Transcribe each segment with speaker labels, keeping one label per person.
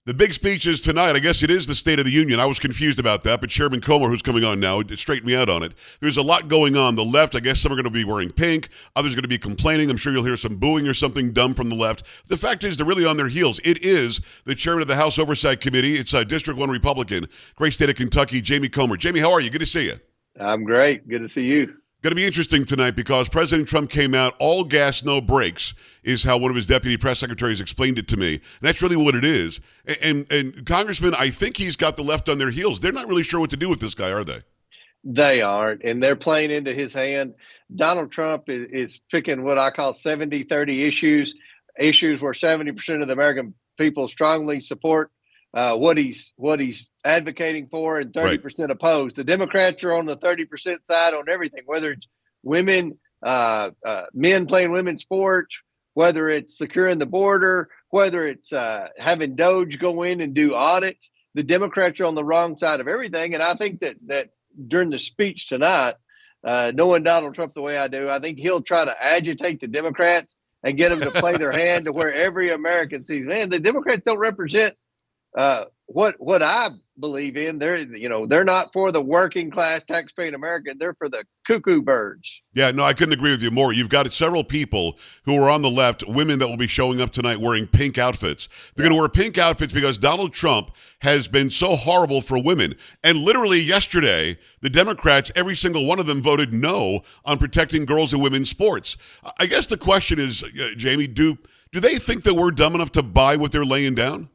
Speaker 1: The big speech is tonight. I guess it is the State of the Union. I was confused about that, but Chairman Comer, who's coming on now, straightened me out on it. There's a lot going on. The left, I guess some are going to be wearing pink. Others are going to be complaining. I'm sure you'll hear some booing or something dumb from the left. The fact is, they're really on their heels. It is the chairman of the House Oversight Committee. It's District 1 Republican, great state of Kentucky, Jamie Comer. Jamie, how are you? Good to see you.
Speaker 2: I'm great. Good to see you.
Speaker 1: Going to be interesting tonight because President Trump came out, all gas, no brakes, is how one of his deputy press secretaries explained it to me. And that's really what it is. And Congressman, I think he's got the left on their heels. They're not really sure what to do with this guy, are they?
Speaker 2: They aren't, and they're playing into his hand. Donald Trump is picking what I call 70-30 issues where 70% of the American people strongly support what he's advocating for, and 30% oppose. The Democrats are on the 30% side on everything, whether it's women, men playing women's sports, whether it's securing the border, whether it's having DOJ go in and do audits. The Democrats are on the wrong side of everything, and I think that during the speech tonight, knowing Donald Trump the way I do, I think he'll try to agitate the Democrats and get them to play their hand to where every American sees, man, the Democrats don't represent what I believe in. They're not for the working class taxpaying American. They're for the cuckoo birds.
Speaker 1: Yeah, no, I couldn't agree with you more. You've got several people who are on the left, women that will be showing up tonight wearing pink outfits. They're going to wear pink outfits because Donald Trump has been so horrible for women. And literally yesterday, the Democrats, every single one of them voted no on protecting girls and women's sports. I guess the question is, Jamie, do they think that we're dumb enough to buy what they're laying down?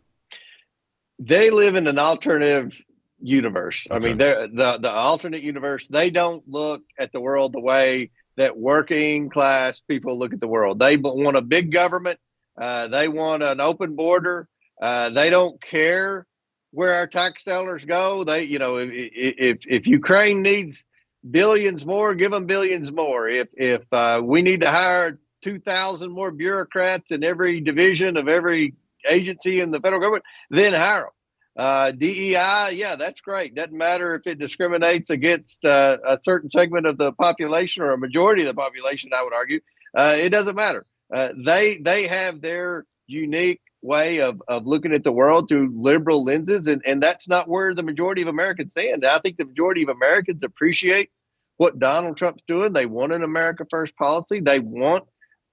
Speaker 2: They live in an alternative universe.
Speaker 1: Okay.
Speaker 2: I mean, they're the alternate universe. They don't look at the world the way that working class people look at the world. They want a big government. They want an open border. They don't care where our tax dollars go. If Ukraine needs billions more, give them billions more. If we need to hire 2,000 more bureaucrats in every division of every agency in the federal government, then hire them. DEI, yeah, that's great. Doesn't matter if it discriminates against a certain segment of the population or a majority of the population, I would argue. It doesn't matter. They have their unique way of looking at the world through liberal lenses, and that's not where the majority of Americans stand. I think the majority of Americans appreciate what Donald Trump's doing. They want an America First policy. They want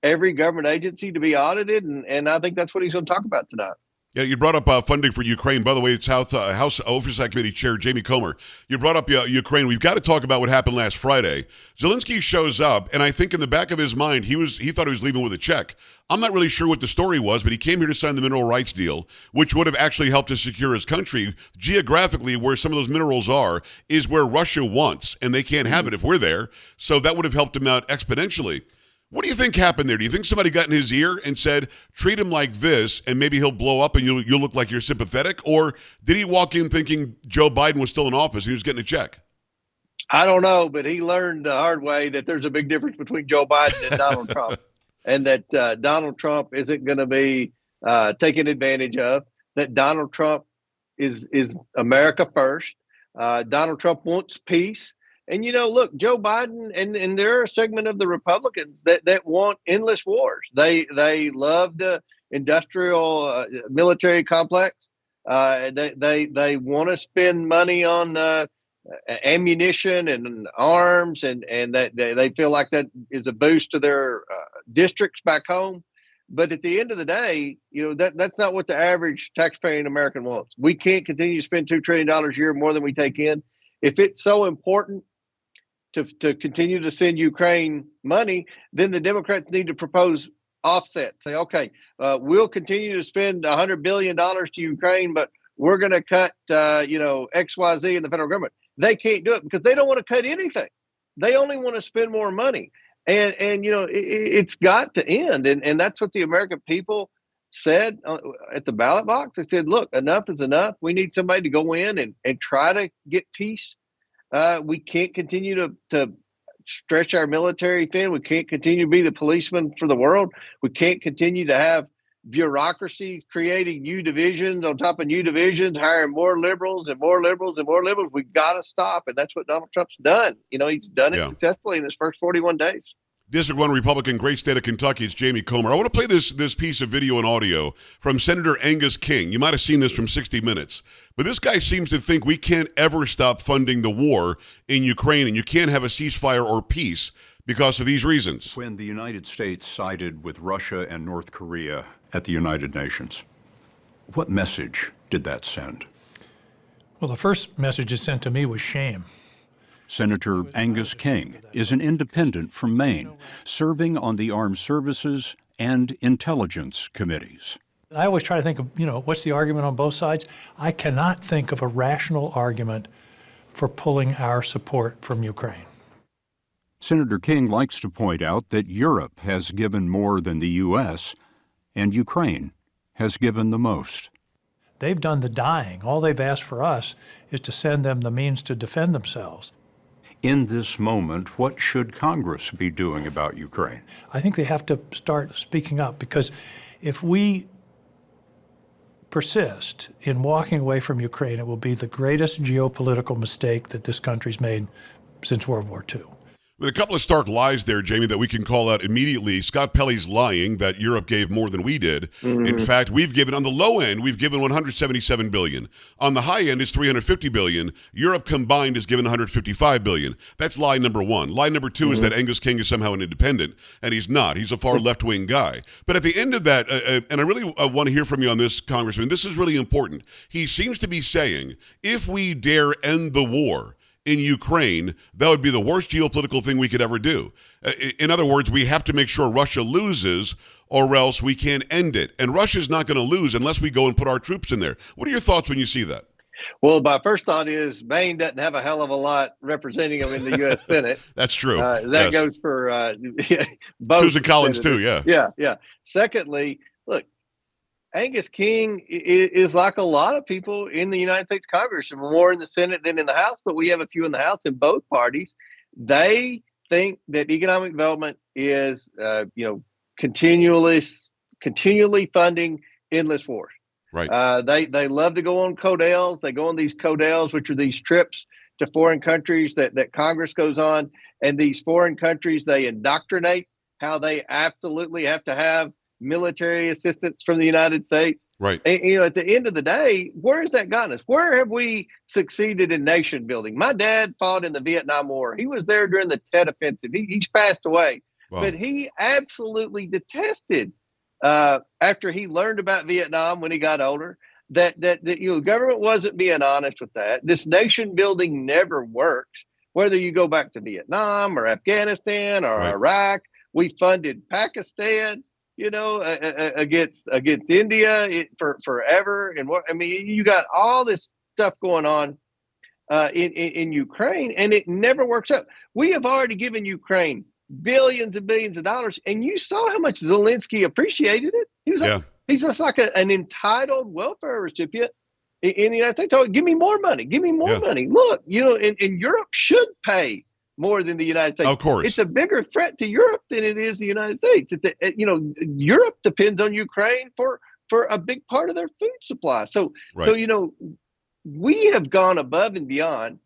Speaker 2: every government agency to be audited, and I think that's what he's going to talk about tonight.
Speaker 1: Yeah, you brought up funding for Ukraine. By the way, it's House Oversight Committee Chair Jamie Comer. You brought up Ukraine. We've got to talk about what happened last Friday. Zelensky shows up, and I think in the back of his mind, he thought he was leaving with a check. I'm not really sure what the story was, but he came here to sign the mineral rights deal, which would have actually helped to secure his country. Geographically, where some of those minerals are is where Russia wants, and they can't have it if we're there. So that would have helped him out exponentially. What do you think happened there? Do you think somebody got in his ear and said, treat him like this, and maybe he'll blow up and you'll look like you're sympathetic? Or did he walk in thinking Joe Biden was still in office and he was getting a check?
Speaker 2: I don't know, but he learned the hard way that there's a big difference between Joe Biden and Donald Trump, and that Donald Trump isn't going to be taken advantage of, that Donald Trump is America first. Donald Trump wants peace. And, look, Joe Biden and there are a segment of the Republicans that want endless wars. They love the industrial military complex. They want to spend money on ammunition and arms, and that they feel like that is a boost to their districts back home. But at the end of the day, that's not what the average taxpaying American wants. We can't continue to spend $2 trillion a year more than we take in. If it's so important to continue to send Ukraine money, then the Democrats need to propose offset. Say, okay, we'll continue to spend $100 billion to Ukraine, but we're going to cut, XYZ in the federal government. They can't do it because they don't want to cut anything. They only want to spend more money. And it's got to end. And that's what the American people said at the ballot box. They said, look, enough is enough. We need somebody to go in and try to get peace. We can't continue to stretch our military thin. We can't continue to be the policeman for the world. We can't continue to have bureaucracy creating new divisions on top of new divisions, hiring more liberals and more liberals and more liberals. We've got to stop. And that's what Donald Trump's done. He's done it successfully in his first 41 days.
Speaker 1: District 1 Republican, great state of Kentucky. It's Jamie Comer. I want to play this piece of video and audio from Senator Angus King. You might have seen this from 60 Minutes. But this guy seems to think we can't ever stop funding the war in Ukraine, and you can't have a ceasefire or peace because of these reasons.
Speaker 3: When the United States sided with Russia and North Korea at the United Nations, what message did that send?
Speaker 4: Well, the first message it sent to me was shame.
Speaker 3: Senator Angus King is an independent from Maine, serving on the Armed Services and Intelligence Committees.
Speaker 4: I always try to think of, what's the argument on both sides? I cannot think of a rational argument for pulling our support from Ukraine.
Speaker 3: Senator King likes to point out that Europe has given more than the U.S., and Ukraine has given the most.
Speaker 4: They've done the dying. All they've asked for us is to send them the means to defend themselves.
Speaker 3: In this moment, what should Congress be doing about Ukraine?
Speaker 4: I think they have to start speaking up, because if we persist in walking away from Ukraine, it will be the greatest geopolitical mistake that this country's made since World War II.
Speaker 1: With a couple of stark lies there, Jamie, that we can call out immediately. Scott Pelley's lying that Europe gave more than we did. Mm-hmm. In fact, we've given, on the low end, we've given $177 billion. On the high end, it's $350 billion. Europe combined has given $155 billion. That's lie number one. Lie number two is that Angus King is somehow an independent, and he's not. He's a far left-wing guy. But at the end of that, and I really want to hear from you on this, Congressman, this is really important. He seems to be saying, if we dare end the war in Ukraine, that would be the worst geopolitical thing we could ever do. In other words, we have to make sure Russia loses, or else we can't end it. And Russia's not going to lose unless we go and put our troops in there. What are your thoughts when you see that?
Speaker 2: Well, my first thought is Maine doesn't have a hell of a lot representing them in the U.S. Senate.
Speaker 1: That's true.
Speaker 2: That goes for both.
Speaker 1: Susan Collins, too, yeah.
Speaker 2: Yeah. Secondly, look, Angus King is like a lot of people in the United States Congress, and more in the Senate than in the House, but we have a few in the House in both parties. They think that economic development is, continually funding endless wars.
Speaker 1: Right.
Speaker 2: They love to go on codels. They go on these codels, which are these trips to foreign countries that Congress goes on, and these foreign countries, they indoctrinate how they absolutely have to have military assistance from the United States.
Speaker 1: Right.
Speaker 2: And, at the end of the day, where has that gotten us? Where have we succeeded in nation building? My dad fought in the Vietnam War. He was there during the Tet Offensive. He's passed away. Wow. But he absolutely detested, after he learned about Vietnam when he got older, that the government wasn't being honest with that. This nation building never works. Whether you go back to Vietnam or Afghanistan or Iraq, we funded Pakistan, against India for forever. And you got all this stuff going on in Ukraine, and it never works out. We have already given Ukraine billions and billions of dollars, and you saw how much Zelensky appreciated it. He's just like an entitled welfare recipient in the United States. Oh, give me more money. Give me more money. Look, and Europe should pay more than the United States.
Speaker 1: Of course.
Speaker 2: It's a bigger threat to Europe than it is the United States. Europe depends on Ukraine for a big part of their food supply. So we have gone above and beyond.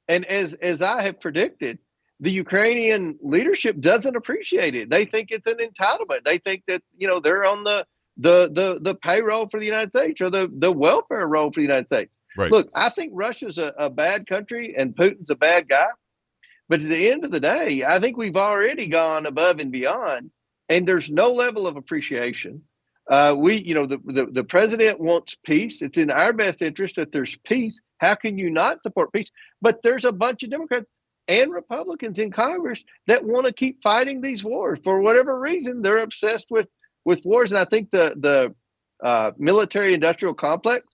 Speaker 2: And as I have predicted, the Ukrainian leadership doesn't appreciate it. They think it's an entitlement. They think that, they're on the payroll for the United States, or the welfare roll for the United States.
Speaker 1: Right.
Speaker 2: Look, I think Russia's a bad country and Putin's a bad guy. But at the end of the day, I think we've already gone above and beyond, and there's no level of appreciation. The president wants peace. It's in our best interest that there's peace. How can you not support peace? But there's a bunch of Democrats and Republicans in Congress that want to keep fighting these wars. For whatever reason, they're obsessed with wars. And I think the military industrial complex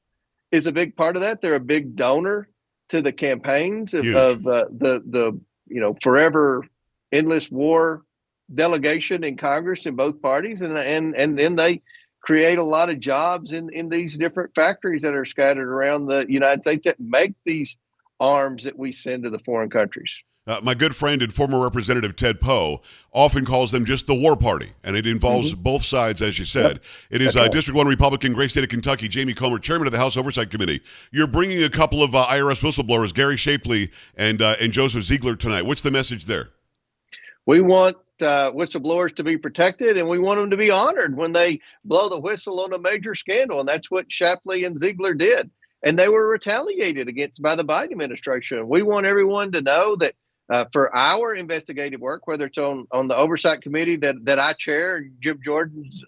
Speaker 2: is a big part of that. They're a big donor to the campaigns of the forever endless war delegation in Congress in both parties. And then they create a lot of jobs in these different factories that are scattered around the United States that make these arms that we send to the foreign countries.
Speaker 1: My good friend and former Representative Ted Poe often calls them just the war party, and it involves both sides, as you said. Yep. It is District 1 Republican, great state of Kentucky, Jamie Comer, chairman of the Houes Oversight Committee. You're bringing a couple of IRS whistleblowers, Gary Shapley and Joseph Ziegler, tonight. What's the message there?
Speaker 2: We want whistleblowers to be protected, and we want them to be honored when they blow the whistle on a major scandal. And that's what Shapley and Ziegler did. And they were retaliated against by the Biden administration. We want everyone to know that for our investigative work, whether it's on the Oversight Committee that I chair, and Jim Jordan's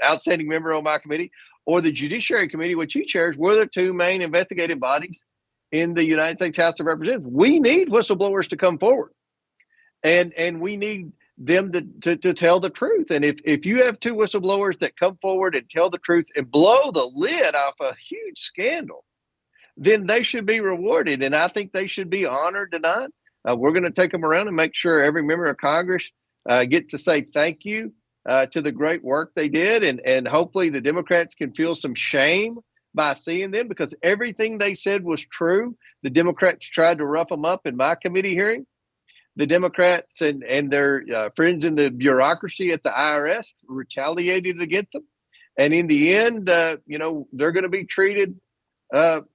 Speaker 2: outstanding member on my committee, or the Judiciary Committee, which he chairs, we're the two main investigative bodies in the United States House of Representatives. We need whistleblowers to come forward, and we need them to tell the truth. And if you have two whistleblowers that come forward and tell the truth and blow the lid off a huge scandal, then they should be rewarded. And I think they should be honored tonight. We're going to take them around and make sure every member of Congress gets to say thank you to the great work they did. And hopefully the Democrats can feel some shame by seeing them, because everything they said was true. The Democrats tried to rough them up in my committee hearing. The Democrats and their friends in the bureaucracy at the IRS retaliated against them. And in the end, they're going to be treated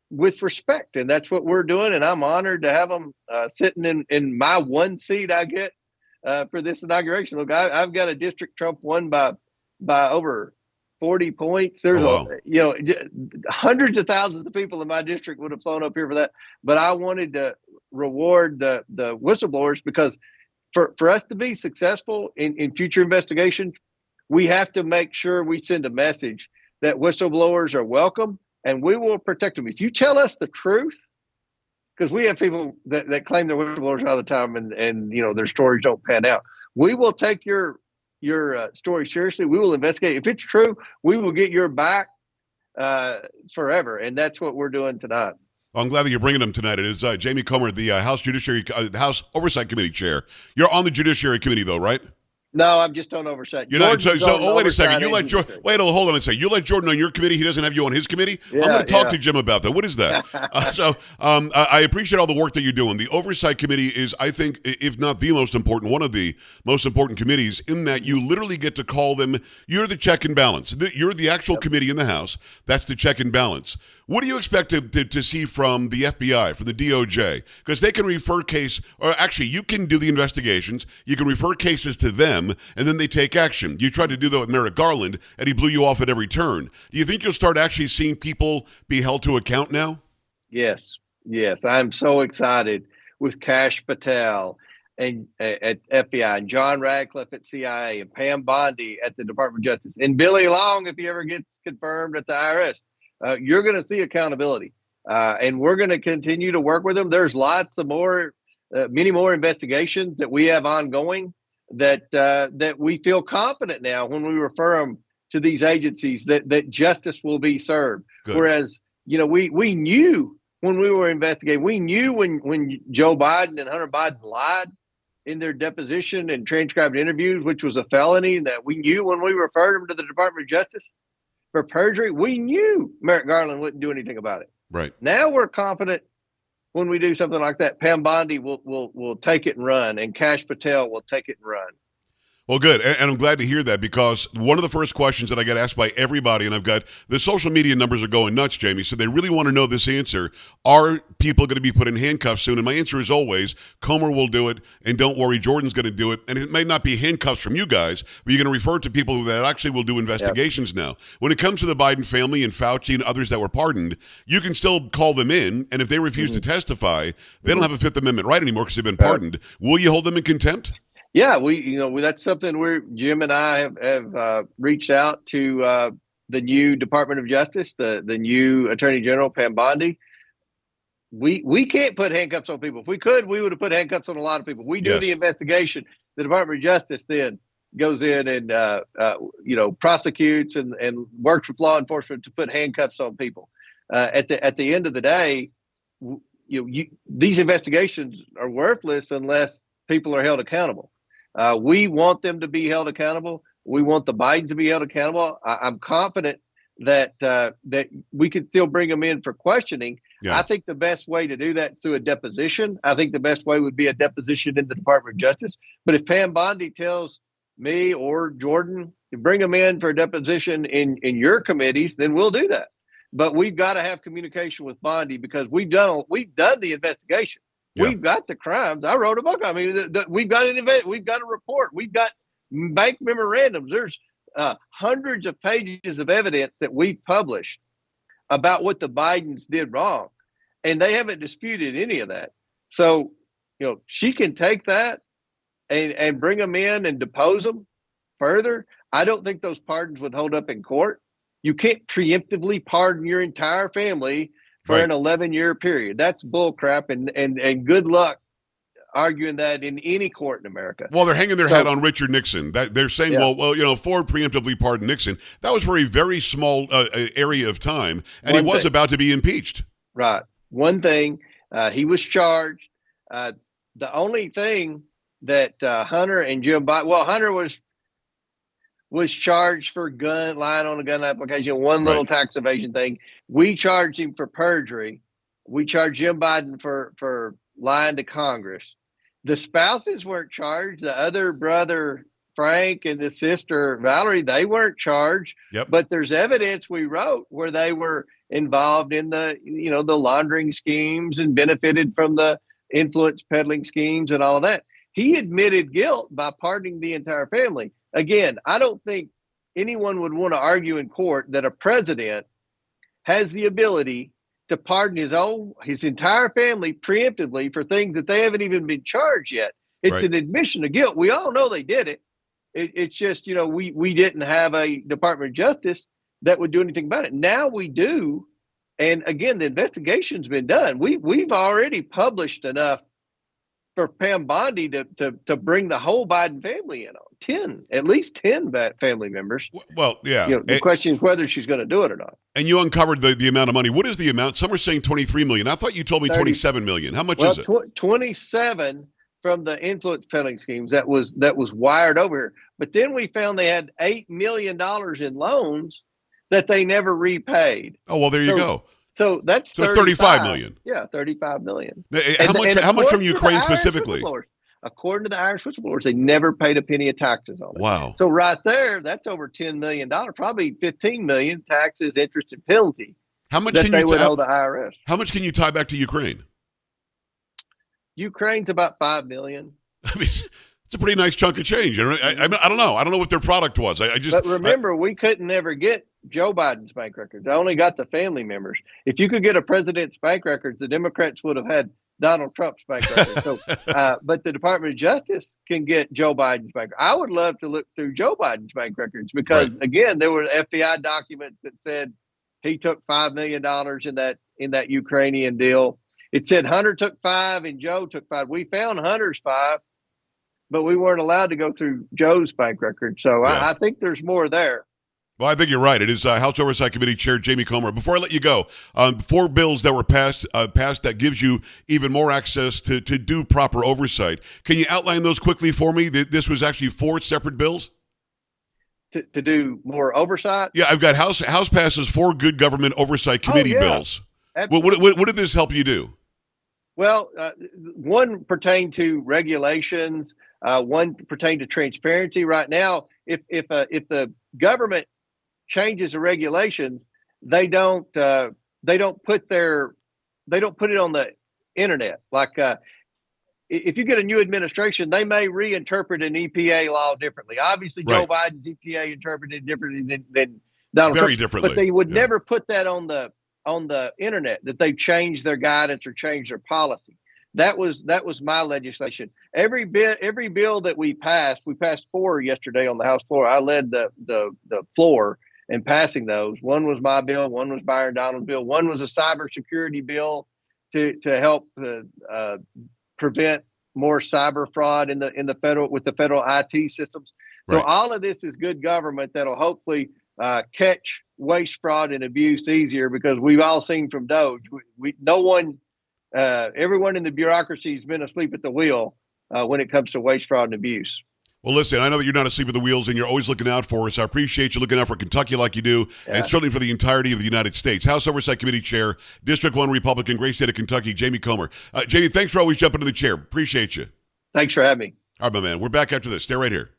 Speaker 2: with respect. And that's what we're doing. And I'm honored to have them sitting in my one seat I get for this inauguration. Look, I've got a district Trump won by over 40 points. There's hundreds of thousands of people in my district would have flown up here for that. But I wanted to reward the whistleblowers, because for us to be successful in future investigations, we have to make sure we send a message that whistleblowers are welcome and we will protect them. If you tell us the truth, because we have people that claim they're whistleblowers all the time and their stories don't pan out, we will take your story seriously. We will investigate. If it's true, we will get your back forever. And that's what we're doing tonight.
Speaker 1: Well, I'm glad that you're bringing them tonight. It is Jamie Comer, the House Oversight Committee Chair. You're on the Judiciary Committee, though, right?
Speaker 2: No, I'm just on oversight.
Speaker 1: You're not, wait a second. You let Jordan. Hold on a second. You let Jordan on your committee. He doesn't have you on his committee.
Speaker 2: Yeah,
Speaker 1: I'm going to talk to Jim about that. What is that? I appreciate all the work that you're doing. The Oversight Committee is, I think, if not the most important, one of the most important committees, in that you literally get to call them. You're the check and balance. You're the actual committee in the House. That's the check and balance. What do you expect to see from the FBI, from the DOJ? Because they can refer case, or actually, you can do the investigations. You can refer cases to them, and then they take action. You tried to do that with Merrick Garland, and he blew you off at every turn. Do you think you'll start actually seeing people be held to account now?
Speaker 2: Yes. I'm so excited with Kash Patel and at FBI, and John Radcliffe at CIA, and Pam Bondi at the Department of Justice, and Billy Long, if he ever gets confirmed at the IRS. You're going to see accountability, and we're going to continue to work with them. There's lots of many more investigations that we have ongoing that we feel confident now when we refer them to these agencies that justice will be served. Good. Whereas, we knew when we were investigating, we knew when Joe Biden and Hunter Biden lied in their deposition and transcribed interviews, which was a felony, that we knew when we referred them to the Department of Justice for perjury, we knew Merrick Garland wouldn't do anything about it.
Speaker 1: Right.
Speaker 2: Now we're confident when we do something like that. Pam Bondi will take it and run, and Kash Patel will take it and run.
Speaker 1: Well, good. And I'm glad to hear that, because one of the first questions that I get asked by everybody, and I've got the social media numbers are going nuts, Jamie, so they really want to know this answer. Are people going to be put in handcuffs soon? And my answer is always, Comer will do it, and don't worry, Jordan's going to do it. And it may not be handcuffs from you guys, but you're going to refer to people that actually will do investigations now. When it comes to the Biden family and Fauci and others that were pardoned, you can still call them in, and if they refuse to testify, they don't have a Fifth Amendment right anymore because they've been pardoned. Will you hold them in contempt?
Speaker 2: Yeah, that's something Jim and I have reached out to the new Department of Justice, the new Attorney General, Pam Bondi. We can't put handcuffs on people. If we could, we would have put handcuffs on a lot of people. We do the investigation. The Department of Justice then goes in and prosecutes and works with law enforcement to put handcuffs on people. At the end of the day, these investigations are worthless unless people are held accountable. We want them to be held accountable. We want the Bidens to be held accountable. I'm confident that we can still bring them in for questioning. Yeah. I think the best way to do that is through a deposition. I think the best way would be a deposition in the Department of Justice. But if Pam Bondi tells me or Jordan to bring them in for a deposition in your committees, then we'll do that. But we've got to have communication with Bondi, because we've done the investigation.
Speaker 1: Yeah.
Speaker 2: We've got the crimes. I wrote a book. I mean, we've got an event. We've got a report. We've got bank memorandums. There's hundreds of pages of evidence that we published about what the Bidens did wrong, and they haven't disputed any of that. So, she can take that and bring them in and depose them further. I don't think those pardons would hold up in court. You can't preemptively pardon your entire family for an 11-year period. That's bull crap, and good luck arguing that in any court in America.
Speaker 1: Well, they're hanging their hat on Richard Nixon. They're saying, Ford preemptively pardoned Nixon. That was for a very small area of time, and he was about to be impeached.
Speaker 2: Right. One thing, he was charged. The only thing that Hunter and Jim Biden, Hunter was charged for lying on a gun application, one little tax evasion thing. We charged him for perjury. We charged Jim Biden for lying to Congress. The spouses weren't charged. The other brother, Frank, and the sister, Valerie, they weren't charged.
Speaker 1: Yep.
Speaker 2: But there's evidence we wrote where they were involved in the laundering schemes and benefited from the influence peddling schemes and all of that. He admitted guilt by pardoning the entire family. Again, I don't think anyone would want to argue in court that a president has the ability to pardon his entire family preemptively for things that they haven't even been charged yet. It's an admission of guilt. We all know they did it. It's just, we didn't have a Department of Justice that would do anything about it. Now we do. And again, the investigation's been done. We've already published enough for Pam Bondi to bring the whole Biden family in on at least 10 family members.
Speaker 1: Well, yeah.
Speaker 2: The question is whether she's going to do it or not.
Speaker 1: And you uncovered the amount of money. What is the amount? Some are saying $23 million. I thought you told me $27 million. How much is it?
Speaker 2: 27 from the influence peddling schemes that was wired over here. But then we found they had $8 million in loans that they never repaid.
Speaker 1: Oh, well, there you go.
Speaker 2: So that's
Speaker 1: $35 million.
Speaker 2: Yeah, $35 million.
Speaker 1: How much from Ukraine specifically?
Speaker 2: According to the Irish whistleblowers, they never paid a penny of taxes on it.
Speaker 1: Wow.
Speaker 2: So right there, that's over $10 million, probably $15 million taxes, interest, and penalty.
Speaker 1: How much
Speaker 2: that they would owe the IRS?
Speaker 1: How much can you tie back to Ukraine?
Speaker 2: Ukraine's about $5 million.
Speaker 1: I mean, it's a pretty nice chunk of change. I don't know. I don't know what their product was.
Speaker 2: But remember, we couldn't ever get Joe Biden's bank records. I only got the family members. If you could get a president's bank records, the Democrats would have had Donald Trump's bank records. So, but the Department of Justice can get Joe Biden's bank. I would love to look through Joe Biden's bank records because, again, there were FBI documents that said he took $5 million in that Ukrainian deal. It said Hunter took 5 and Joe took 5. We found Hunter's 5, but we weren't allowed to go through Joe's bank record. So I think there's more there.
Speaker 1: Well, I think you're right. It is House Oversight Committee Chair Jamie Comer. Before I let you go, 4 bills that were passed that gives you even more access to do proper oversight. Can you outline those quickly for me? This was actually 4 separate bills?
Speaker 2: To do more oversight?
Speaker 1: Yeah, I've got House passes 4 good government oversight committee bills. What did this help you do?
Speaker 2: Well, one pertained to regulations. One pertained to transparency. Right now, if the government changes the regulations, they don't put it on the internet. Like if you get a new administration, they may reinterpret an EPA law differently. Obviously, Joe Biden's EPA interpreted differently than Donald Trump.
Speaker 1: Very differently.
Speaker 2: But they would never put that on the internet, that they've changed their guidance or changed their policy. That was my legislation. Every bill that we passed 4 yesterday on the House floor. I led the floor in passing those. One was my bill, one was Byron Donald's bill, one was a cybersecurity bill to help prevent more cyber fraud in the federal IT systems. So all of this is good government that'll hopefully catch waste, fraud, and abuse easier, because we've all seen from DOJ, everyone in the bureaucracy has been asleep at the wheel when it comes to waste, fraud, and abuse.
Speaker 1: Well, listen, I know that you're not asleep at the wheels and you're always looking out for us. I appreciate you looking out for Kentucky like you do, and certainly for the entirety of the United States. House Oversight Committee Chair, District 1 Republican, great state of Kentucky, Jamie Comer. Jamie, thanks for always jumping in the chair. Appreciate you.
Speaker 2: Thanks for having me.
Speaker 1: All right, my man. We're back after this. Stay right here.